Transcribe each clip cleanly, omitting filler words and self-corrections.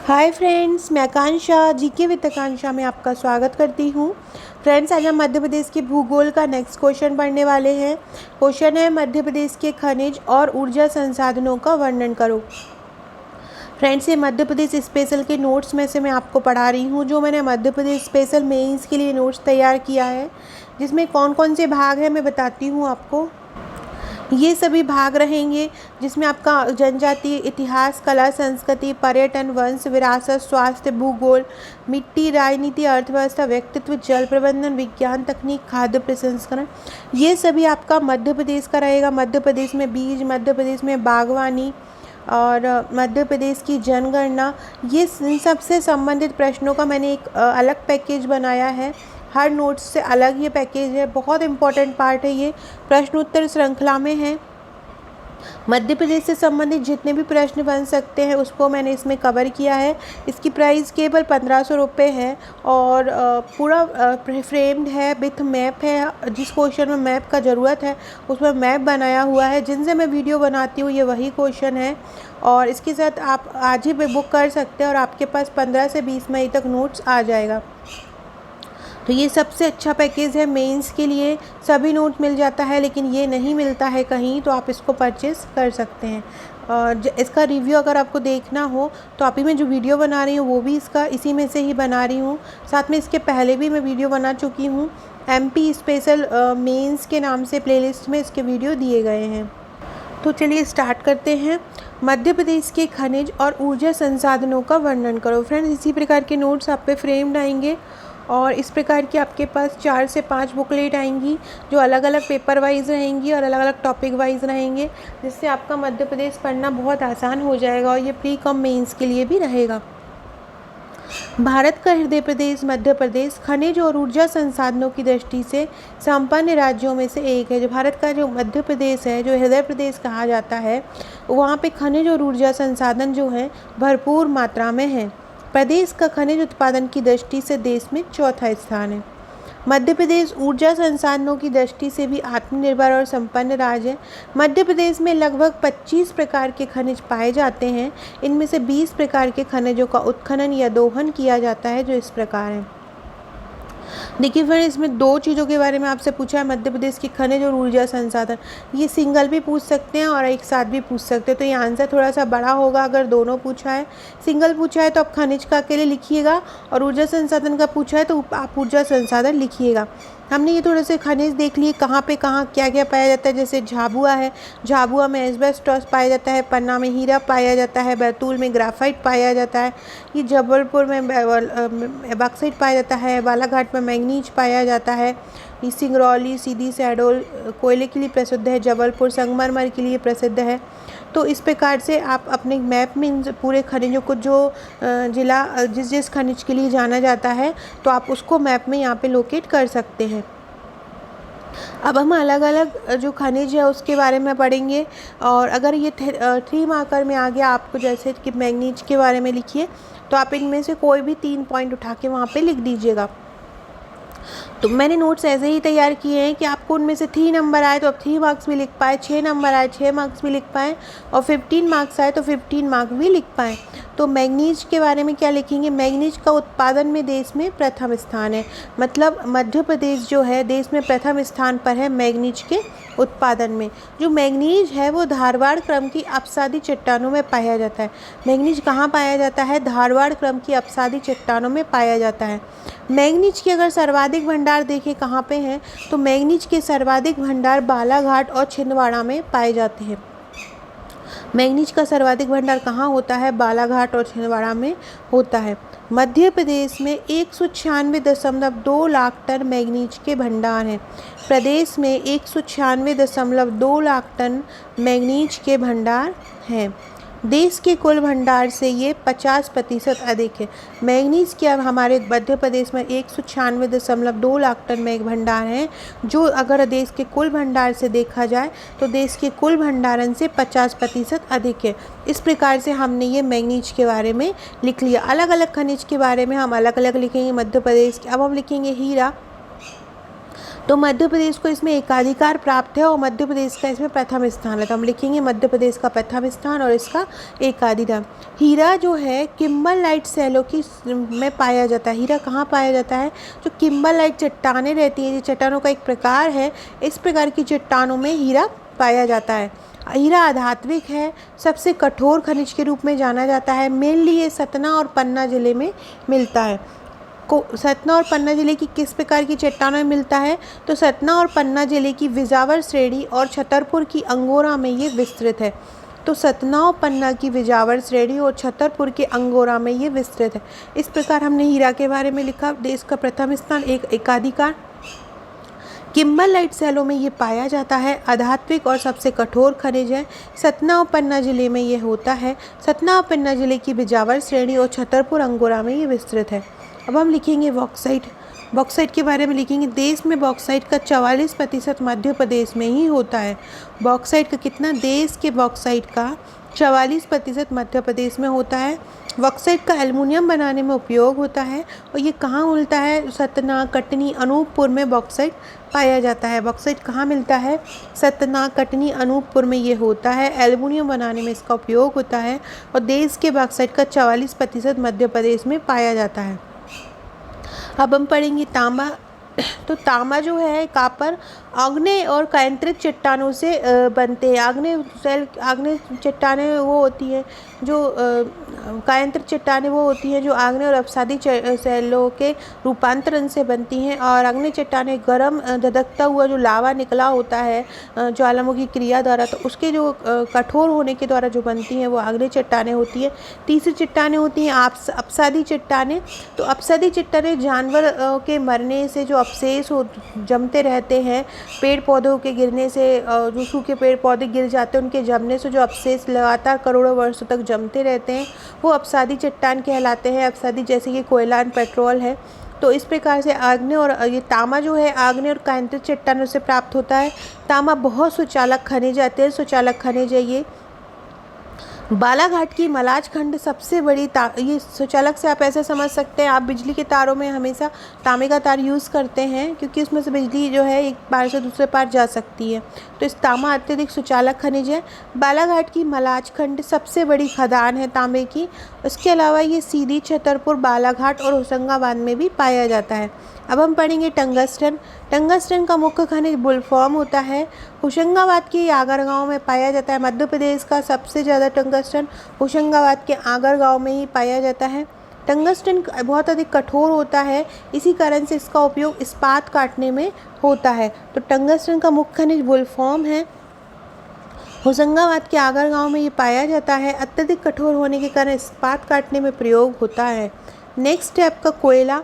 Hi friends, मैं आकांक्षा GK with आकांक्षा में आपका स्वागत करती हूँ। फ्रेंड्स, आज हम मध्य प्रदेश के भूगोल का नेक्स्ट क्वेश्चन पढ़ने वाले हैं। क्वेश्चन है, मध्य प्रदेश के खनिज और ऊर्जा संसाधनों का वर्णन करो। फ्रेंड्स, ये मध्य प्रदेश स्पेशल के नोट्स में से मैं आपको पढ़ा रही हूँ, जो मैंने मध्य प्रदेश स्पेशल मेंस के लिए नोट्स तैयार किया है, जिसमें कौन कौन से भाग हैं मैं बताती हूँ आपको। ये सभी भाग रहेंगे जिसमें आपका जनजातीय इतिहास, कला, संस्कृति, पर्यटन, वंश विरासत, स्वास्थ्य, भूगोल, मिट्टी, राजनीति, अर्थव्यवस्था, व्यक्तित्व, जल प्रबंधन, विज्ञान, तकनीक, खाद्य प्रसंस्करण, ये सभी आपका मध्य प्रदेश का रहेगा। मध्य प्रदेश में बीज, मध्य प्रदेश में बागवानी और मध्य प्रदेश की जनगणना, ये इन सबसे संबंधित प्रश्नों का मैंने एक अलग पैकेज बनाया है। हर नोट्स से अलग ये पैकेज है, बहुत इंपॉर्टेंट पार्ट है ये, प्रश्न उत्तर श्रृंखला में है। मध्य प्रदेश से संबंधित जितने भी प्रश्न बन सकते हैं उसको मैंने इसमें कवर किया है। इसकी प्राइस केवल 1500 रुपये है और पूरा फ्रेम्ड है, विथ मैप है। जिस क्वेश्चन में मैप का ज़रूरत है उसमें मैप बनाया हुआ है। जिनसे मैं वीडियो बनाती हूँ ये वही क्वेश्चन है और इसके साथ आप आज ही बुक कर सकते हैं और आपके पास 15 से 20 मई तक नोट्स आ जाएगा। तो ये सबसे अच्छा पैकेज है मेंस के लिए। सभी नोट मिल जाता है लेकिन ये नहीं मिलता है कहीं, तो आप इसको परचेस कर सकते हैं। और इसका रिव्यू अगर आपको देखना हो तो अभी मैं जो वीडियो बना रही हूँ वो भी इसी में से ही बना रही हूँ। साथ में इसके पहले भी मैं वीडियो बना चुकी हूँ। MP स्पेशल मेंस के नाम से प्लेलिस्ट में इसके वीडियो दिए गए हैं। तो चलिए स्टार्ट करते हैं। मध्य प्रदेश के खनिज और ऊर्जा संसाधनों का वर्णन करो। फ्रेंड्स, इसी प्रकार के नोट्स आप पे फ्रेम्ड आएंगे और इस प्रकार की आपके पास 4 से 5 बुकलेट आएंगी जो अलग अलग पेपर वाइज रहेंगी और अलग अलग टॉपिक वाइज रहेंगे, जिससे आपका मध्य प्रदेश पढ़ना बहुत आसान हो जाएगा और ये प्री कम मेंस के लिए भी रहेगा। भारत का हृदय प्रदेश मध्य प्रदेश खनिज और ऊर्जा संसाधनों की दृष्टि से संपन्न राज्यों में से एक है। जो भारत का जो मध्य प्रदेश है, जो हृदय प्रदेश कहा जाता है, वहाँ पे खनिज और ऊर्जा संसाधन जो हैं भरपूर मात्रा में हैं। प्रदेश का खनिज उत्पादन की दृष्टि से देश में चौथा स्थान है। मध्य प्रदेश ऊर्जा संसाधनों की दृष्टि से भी आत्मनिर्भर और संपन्न राज्य है। मध्य प्रदेश में लगभग 25 प्रकार के खनिज पाए जाते हैं। इनमें से 20 प्रकार के खनिजों का उत्खनन या दोहन किया जाता है, जो इस प्रकार है। देखिए फ्रेंड, इसमें दो चीज़ों के बारे में आपसे पूछा है, मध्य प्रदेश के खनिज और ऊर्जा संसाधन। ये सिंगल भी पूछ सकते हैं और एक साथ भी पूछ सकते हैं, तो ये आंसर थोड़ा सा बड़ा होगा अगर दोनों पूछा है। सिंगल पूछा है तो आप खनिज का अकेले लिखिएगा और ऊर्जा संसाधन का पूछा है तो आप ऊर्जा संसाधन लिखिएगा। हमने ये थोड़े से खनिज देख लिए, कहाँ पे कहाँ क्या क्या पाया जाता है। जैसे झाबुआ है, झाबुआ में एस्बेस्टॉस पाया जाता है, पन्ना में हीरा पाया जाता है, बैतूल में ग्राफाइट पाया जाता है, ये जबलपुर में बॉक्साइट पाया जाता है, बालाघाट में मैंगनीज पाया जाता है, ये सिंगरौली, सीधी, शहडोल कोयले के लिए प्रसिद्ध है, जबलपुर संगमरमर के लिए प्रसिद्ध है। तो इस प्रकार से आप अपने मैप में इन पूरे खनिजों को, जो जिला जिस खनिज के लिए जाना जाता है, तो आप उसको मैप में यहाँ पे लोकेट कर सकते हैं। अब हम अलग अलग जो खनिज है उसके बारे में पढ़ेंगे और अगर ये 3 मार्कर में आ गया आपको, जैसे कि मैंगनीज के बारे में लिखिए, तो आप इनमें से कोई भी 3 पॉइंट उठा के वहाँ पे लिख दीजिएगा। तो मैंने नोट्स ऐसे ही तैयार किए हैं कि आपको उनमें से 3 नंबर आए तो आप 3 मार्क्स भी लिख पाए, 6 नंबर आए 6 मार्क्स भी लिख पाएँ और 15 मार्क्स आए तो 15 मार्क्स भी लिख पाएँ। तो मैंगनीज के बारे में क्या लिखेंगे? मैंगनीज का उत्पादन में देश में प्रथम स्थान है, मतलब मध्य प्रदेश जो है देश में प्रथम स्थान पर है मैंगनीज के उत्पादन में। जो मैंगनीज है वो धारवाड़ क्रम की अपसादी चट्टानों में पाया जाता है। मैंगनीज कहाँ पाया जाता है? धारवाड़ क्रम की अपसादी चट्टानों में पाया जाता है। मैंगनीज के अगर सर्वाधिक भंडार देखें कहाँ पे हैं, तो मैंगनीज के सर्वाधिक भंडार बालाघाट और छिंदवाड़ा में पाए जाते हैं। मैंगनीज का सर्वाधिक भंडार कहाँ होता है? बालाघाट और छिंदवाड़ा में होता है। मध्य प्रदेश में 196.2 लाख टन मैंगनीज के भंडार हैं। प्रदेश में 196.2 लाख टन मैंगनीज के भंडार हैं। देश के कुल भंडार से ये 50% अधिक है। मैंगनीज के अब हमारे मध्य प्रदेश में 196.2 लाख टन में भंडार हैं, जो अगर देश के कुल भंडार से देखा जाए तो देश के कुल भंडारण से 50% अधिक है। इस प्रकार से हमने ये मैंगनीज के बारे में लिख लिया। अलग अलग खनिज के बारे में हम अलग अलग लिखेंगे मध्य प्रदेश के। अब हम लिखेंगे हीरा। तो मध्य प्रदेश को इसमें एकाधिकार प्राप्त है और मध्य प्रदेश का इसमें प्रथम स्थान है। तो हम लिखेंगे मध्य प्रदेश का प्रथम स्थान और इसका एकाधिकार। हीरा जो है किम्बरलाइट शैलों की में पाया जाता है। हीरा कहाँ पाया जाता है? जो किम्बरलाइट चट्टानें रहती हैं, ये चट्टानों का एक प्रकार है, इस प्रकार की चट्टानों में हीरा पाया जाता है। हीरा आधात्विक है, सबसे कठोर खनिज के रूप में जाना जाता है। मेनली ये सतना और पन्ना जिले में मिलता है। सतना और पन्ना जिले की किस प्रकार की चट्टानों में मिलता है? तो सतना और पन्ना जिले की विजावर श्रेणी और छतरपुर की अंगोरा में ये विस्तृत है। तो सतना और पन्ना की विजावर श्रेणी और छतरपुर के अंगोरा में ये विस्तृत है। इस प्रकार हमने हीरा के बारे में लिखा। देश का प्रथम स्थान, एक एकाधिकार। किम्बरलाइट शैलों में ये पाया जाता है, आधात्विक और सबसे कठोर खनिज है। सतना और पन्ना जिले में ये होता है। सतना और पन्ना जिले की बिजावर श्रेणी और छतरपुर अंगोरा में ये विस्तृत है। अब हम लिखेंगे बॉक्साइट। बॉक्साइट के बारे में लिखेंगे। देश में बॉक्साइट का 44% मध्य प्रदेश में ही होता है। बॉक्साइट का कितना? देश के बॉक्साइट का 44% मध्य प्रदेश में होता है। बॉक्साइट का एल्युमिनियम बनाने में उपयोग होता है और ये कहाँ मिलता है? सतना, कटनी, अनूपपुर में बॉक्साइट पाया जाता है। बॉक्साइट कहाँ मिलता है? सतना, कटनी, अनूपपुर में ये होता है। एल्युमिनियम बनाने में इसका उपयोग होता है और देश के बॉक्साइट का 44% मध्य प्रदेश में पाया जाता है। अब हम पढ़ेंगे तांबा। तो तांबा जो है कॉपर आग्नेय और कायांतरित चट्टानों से बनते हैं। आग्नेय चट्टानें वो होती हैं जो कायांतरित चट्टानें वो होती हैं जो आग्नेय और अपसादी शैलों के रूपांतरण से बनती हैं। और आग्नेय चट्टानें गर्म धधकता हुआ जो लावा निकला होता है ज्वालामुखी क्रिया द्वारा, तो उसके जो कठोर होने के द्वारा जो बनती हैं वो आग्नेय चट्टानें होती हैं। तीसरी चट्टानें होती हैं अपसादी चट्टानें। तो अपसादी चट्टानें जानवर के मरने से जो अवशेष जमते रहते हैं, पेड़ पौधों के गिरने से जो सूखे पेड़ पौधे गिर जाते हैं उनके जमने से जो अवशेष लगातार करोड़ों वर्षों तक जमते रहते हैं वो अपसादी चट्टान कहलाते हैं। अपसादी जैसे कि कोयला एंड पेट्रोल है। तो इस प्रकार से आग्नेय और ये तांबा जो है आग्नेय और कायांतरित चट्टानों से प्राप्त होता है। तांबा बहुत सुचालक खनिज है, अत्यंत सुचालक खनिज है ये। बालाघाट की मलाज खंड सबसे बड़ी ये सुचालक से आप ऐसे समझ सकते हैं, आप बिजली के तारों में हमेशा तांबे का तार यूज़ करते हैं क्योंकि उसमें से बिजली जो है एक पार से दूसरे पार जा सकती है। तो इस तांबा अत्यधिक सुचालक खनिज है। बालाघाट की मलाज खंड सबसे बड़ी खदान है तांबे की। उसके अलावा ये सीधी, छतरपुर, बालाघाट और होशंगाबाद में भी पाया जाता है। अब हम पढ़ेंगे टंगस्टन। टंगस्टन का मुख्य खनिज बुलफॉर्म होता है। होशंगाबाद के आगर गांव में पाया जाता है। मध्य प्रदेश का सबसे ज़्यादा टंगस्टन होशंगाबाद के आगर गांव में ही पाया जाता है। टंगस्टन बहुत अधिक कठोर होता है, इसी कारण से इसका उपयोग इस्पात काटने में होता है। तो टंगस्टन का मुख्य खनिज बुलफॉर्म है। होशंगाबाद के आगर गांव में ये पाया जाता है। अत्यधिक कठोर होने के कारण इस्पात काटने में प्रयोग होता है। नेक्स्ट है आपका कोयला।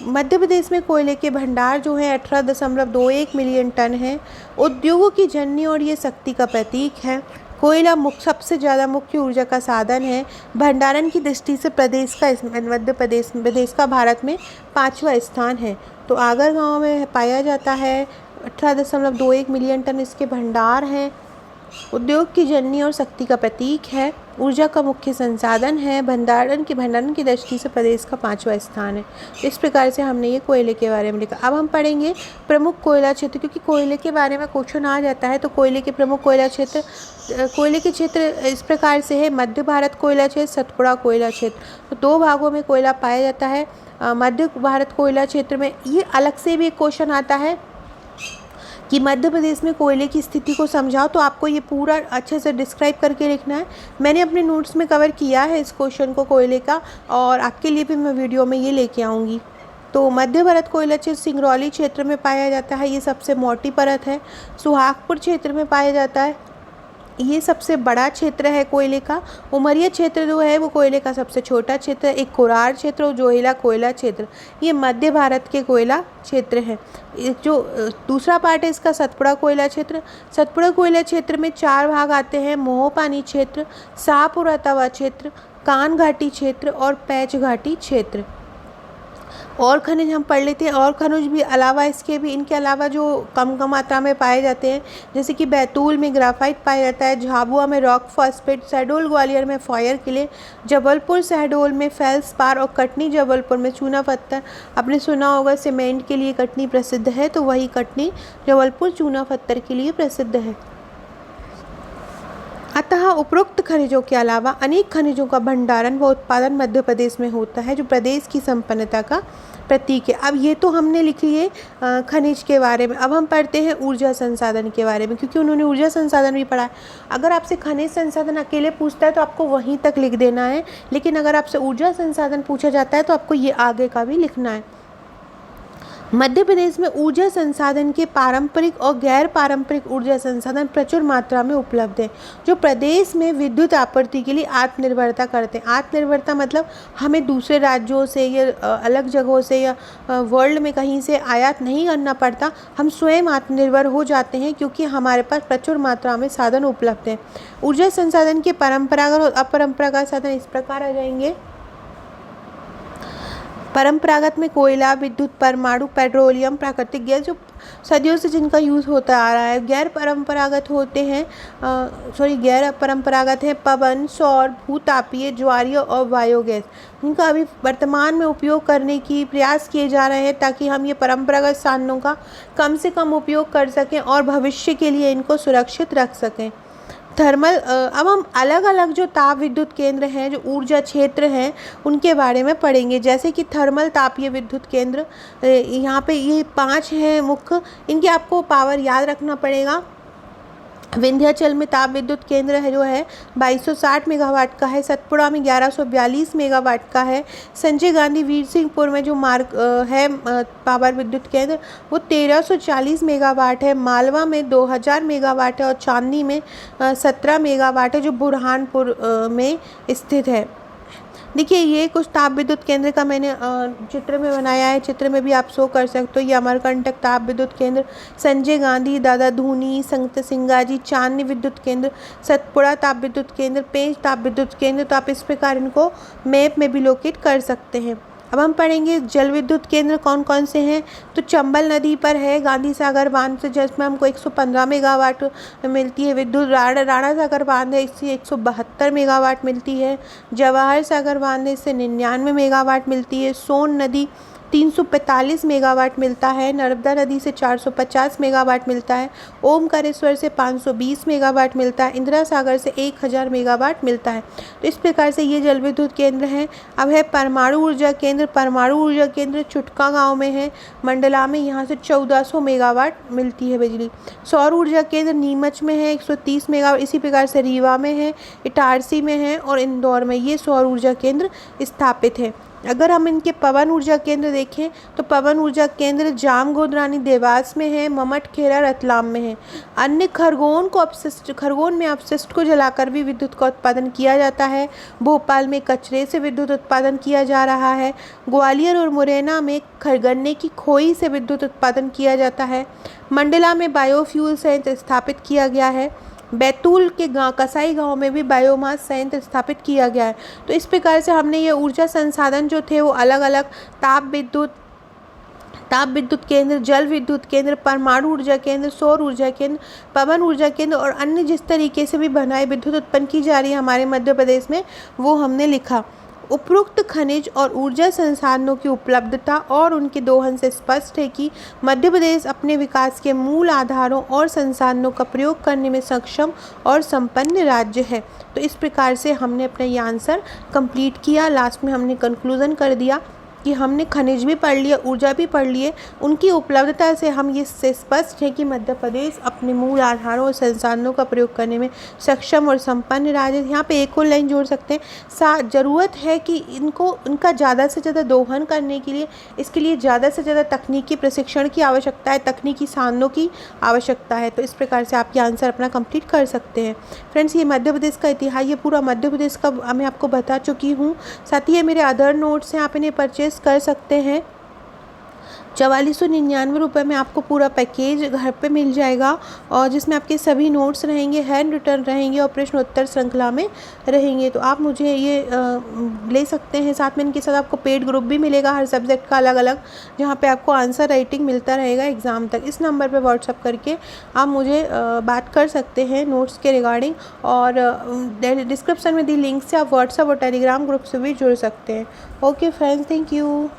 मध्य प्रदेश में कोयले के भंडार जो है 18.21 मिलियन टन है। उद्योगों की जननी और ये शक्ति का प्रतीक है। कोयला सबसे ज़्यादा मुख्य ऊर्जा का साधन है। भंडारण की दृष्टि से मध्य प्रदेश का भारत में 5वां स्थान है। तो आगर गांव में पाया जाता है। 18.21 मिलियन टन इसके भंडार हैं। उद्योग की जननी और शक्ति का प्रतीक है। ऊर्जा का मुख्य संसाधन है। भंडारण की दृष्टि से प्रदेश का 5वां स्थान है। इस प्रकार से हमने ये कोयले के बारे में लिखा। अब हम पढ़ेंगे प्रमुख कोयला क्षेत्र, क्योंकि कोयले के बारे में क्वेश्चन आ जाता है। तो कोयले के प्रमुख कोयला क्षेत्र, कोयले के क्षेत्र इस प्रकार से है। मध्य भारत कोयला क्षेत्र, सतपुड़ा कोयला क्षेत्र। तो 2 भागों में कोयला पाया जाता है। मध्य भारत कोयला क्षेत्र में ये अलग से भी एक क्वेश्चन आता है कि मध्य प्रदेश में कोयले की स्थिति को समझाओ, तो आपको ये पूरा अच्छे से डिस्क्राइब करके लिखना है। मैंने अपने नोट्स में कवर किया है इस क्वेश्चन को कोयले का, और आपके लिए भी मैं वीडियो में ये लेके आऊँगी। तो मध्य भारत कोयला क्षेत्र सिंगरौली क्षेत्र में पाया जाता है। ये सबसे मोटी परत है। सुहागपुर क्षेत्र में पाया जाता है। ये सबसे बड़ा क्षेत्र है कोयले का। उमरिया क्षेत्र जो है वो कोयले का सबसे छोटा क्षेत्र है। एक कोरार क्षेत्र और जोहिला कोयला क्षेत्र, ये मध्य भारत के कोयला क्षेत्र है। जो दूसरा पार्ट है इसका सतपुड़ा कोयला क्षेत्र। सतपुड़ा कोयला क्षेत्र में 4 भाग आते हैं। मोहपानी क्षेत्र, शाहपुरा तवा क्षेत्र, कान घाटी क्षेत्र और पैच घाटी क्षेत्र। और खनिज हम पढ़ लेते हैं। और खनिज भी अलावा इसके भी, इनके अलावा जो कम मात्रा में पाए जाते हैं, जैसे कि बैतूल में ग्राफाइट पाया जाता है, झाबुआ में रॉक फॉस्फेट, शहडोल ग्वालियर में फायर किले, जबलपुर शहडोल में फेल्सपार और कटनी जबलपुर में चूना पत्थर। आपने सुना होगा सीमेंट के लिए कटनी प्रसिद्ध है, तो वही कटनी जबलपुर चूना पत्थर के लिए प्रसिद्ध है। अतः उपरोक्त खनिजों के अलावा अनेक खनिजों का भंडारण व उत्पादन मध्य प्रदेश में होता है, जो प्रदेश की संपन्नता का प्रतीक है। अब ये तो हमने लिख लिए खनिज के बारे में। अब हम पढ़ते हैं ऊर्जा संसाधन के बारे में, क्योंकि उन्होंने ऊर्जा संसाधन भी पढ़ा है। अगर आपसे खनिज संसाधन अकेले पूछता है तो आपको वहीं तक लिख देना है, लेकिन अगर आपसे ऊर्जा संसाधन पूछा जाता है तो आपको ये आगे का भी लिखना है। मध्य प्रदेश में ऊर्जा संसाधन के पारंपरिक और गैर पारंपरिक ऊर्जा संसाधन प्रचुर मात्रा में उपलब्ध हैं, जो प्रदेश में विद्युत आपूर्ति के लिए आत्मनिर्भरता करते हैं। आत्मनिर्भरता मतलब हमें दूसरे राज्यों से या अलग जगहों से या वर्ल्ड में कहीं से आयात नहीं करना पड़ता, हम स्वयं आत्मनिर्भर हो जाते हैं, क्योंकि हमारे पास प्रचुर मात्रा में साधन उपलब्ध हैं। ऊर्जा संसाधन के परंपरागत और अपरंपरागत साधन इस प्रकार आ जाएंगे। परंपरागत में कोयला, विद्युत, परमाणु, पेट्रोलियम, प्राकृतिक गैस, जो सदियों से जिनका यूज़ होता आ रहा है। गैर परंपरागत होते हैं गैर परंपरागत है पवन, सौर, भूतापीय, ज्वारीय और बायोगैस, जिनका अभी वर्तमान में उपयोग करने की प्रयास किए जा रहे हैं, ताकि हम ये परंपरागत साधनों का कम से कम उपयोग कर सकें और भविष्य के लिए इनको सुरक्षित रख सकें। थर्मल, अब हम अलग अलग जो ताप विद्युत केंद्र हैं, जो ऊर्जा क्षेत्र हैं, उनके बारे में पढ़ेंगे। जैसे कि थर्मल तापीय विद्युत केंद्र, यहाँ पे ये 5 हैं मुख्य, इनके आपको पावर याद रखना पड़ेगा। विंध्याचल में ताप विद्युत केंद्र है जो है 2260 मेगावाट का है। सतपुड़ा में 1142 मेगावाट का है। संजय गांधी वीर सिंहपुर में जो मार्ग है पावर विद्युत केंद्र, वो 1340 मेगावाट है। मालवा में 2000 मेगावाट है और चांदनी में 17 मेगावाट है, जो बुरहानपुर में स्थित है। देखिए, ये कुछ ताप विद्युत केंद्र का मैंने चित्र में बनाया है, चित्र में भी आप शो कर सकते हो। ये अमरकंटक ताप विद्युत केंद्र, संजय गांधी, दादा धूनी, संत सिंगाजी, चांदनी विद्युत केंद्र, सतपुड़ा ताप विद्युत केंद्र, पेंच ताप विद्युत केंद्र। तो आप इस प्रकार इनको मैप में भी लोकेट कर सकते हैं। अब हम पढ़ेंगे जल विद्युत केंद्र कौन कौन से हैं। तो चंबल नदी पर है गांधी सागर बांध से, जिसमें हमको 115 मेगावाट मिलती है विद्युत। राणा सागर बांध है, इससे 172 मेगावाट मिलती है। जवाहर सागर बांध है, इससे 99 मेगावाट मिलती है। सोन नदी 345 मेगावाट मिलता है। नर्मदा नदी से 450 मेगावाट मिलता है। ओमकारेश्वर से 520 मेगावाट मिलता है। इंदिरा सागर से 1000 मेगावाट मिलता है। तो इस प्रकार से ये जल विद्युत केंद्र हैं। अब है परमाणु ऊर्जा केंद्र। परमाणु ऊर्जा केंद्र चुटका गांव में है, मंडला में। यहाँ से 1400 मेगावाट मिलती है बिजली। सौर ऊर्जा केंद्र नीमच में है, 130 मेगावाट। इसी प्रकार से रीवा में है, इटारसी में है और इंदौर में ये सौर ऊर्जा केंद्र स्थापित है। अगर हम इनके पवन ऊर्जा केंद्र देखें तो पवन ऊर्जा केंद्र जामगोदरानी देवास में है, ममटखेड़ा रतलाम में है। अन्य खरगोन में अपशिष्ट को जलाकर भी विद्युत का उत्पादन किया जाता है। भोपाल में कचरे से विद्युत उत्पादन किया जा रहा है। ग्वालियर और मुरैना में गन्ने की खोई से विद्युत उत्पादन किया जाता है। मंडला में बायोफ्यूल संयंत्र स्थापित किया गया है। बैतूल के कसाई गांव में भी बायोमास संयंत्र स्थापित किया गया है। तो इस प्रकार से हमने ये ऊर्जा संसाधन जो थे वो अलग अलग ताप विद्युत केंद्र, जल विद्युत केंद्र, परमाणु ऊर्जा केंद्र, सौर ऊर्जा केंद्र, पवन ऊर्जा केंद्र और अन्य जिस तरीके से भी बनाए विद्युत उत्पन्न की जा रही है हमारे मध्य प्रदेश में, वो हमने लिखा। उपरोक्त खनिज और ऊर्जा संसाधनों की उपलब्धता और उनके दोहन से स्पष्ट है कि मध्य प्रदेश अपने विकास के मूल आधारों और संसाधनों का प्रयोग करने में सक्षम और संपन्न राज्य है। तो इस प्रकार से हमने अपना ये आंसर कंप्लीट किया। लास्ट में हमने कंक्लूजन कर दिया कि हमने खनिज भी पढ़ लिए, ऊर्जा भी पढ़ लिए। उनकी उपलब्धता से हम ये स्पष्ट है कि मध्य प्रदेश अपने मूल आधारों और संसाधनों का प्रयोग करने में सक्षम और संपन्न राज्य है। यहाँ पे एक और लाइन जोड़ सकते हैं, ज़रूरत है कि उनका ज़्यादा से ज़्यादा दोहन करने के लिए, इसके लिए ज़्यादा से ज़्यादा तकनीकी प्रशिक्षण की आवश्यकता है, तकनीकी साधनों की आवश्यकता है। तो इस प्रकार से आप ये आंसर अपना कंप्लीट कर सकते हैं। फ्रेंड्स, ये मध्य प्रदेश का इतिहास, ये पूरा मध्य प्रदेश का मैं आपको बता चुकी हूँ। साथ ही ये मेरे अदर नोट्स हैं, आप इन्हें परचेज कर सकते हैं। ₹4499 में आपको पूरा पैकेज घर पे मिल जाएगा, और जिसमें आपके सभी नोट्स रहेंगे, हैंड रिटन रहेंगे और प्रश्नोत्तर श्रृंखला में रहेंगे। तो आप मुझे ये ले सकते हैं। साथ में इनके साथ आपको पेड ग्रुप भी मिलेगा हर सब्जेक्ट का अलग अलग, जहाँ पे आपको आंसर राइटिंग मिलता रहेगा एग्ज़ाम तक। इस नंबर पे व्हाट्सअप करके आप मुझे बात कर सकते हैं नोट्स के रिगार्डिंग, और डिस्क्रिप्शन में दी लिंक से आप व्हाट्सअप और टेलीग्राम ग्रुप से भी जुड़ सकते हैं। Okay friends, thank you.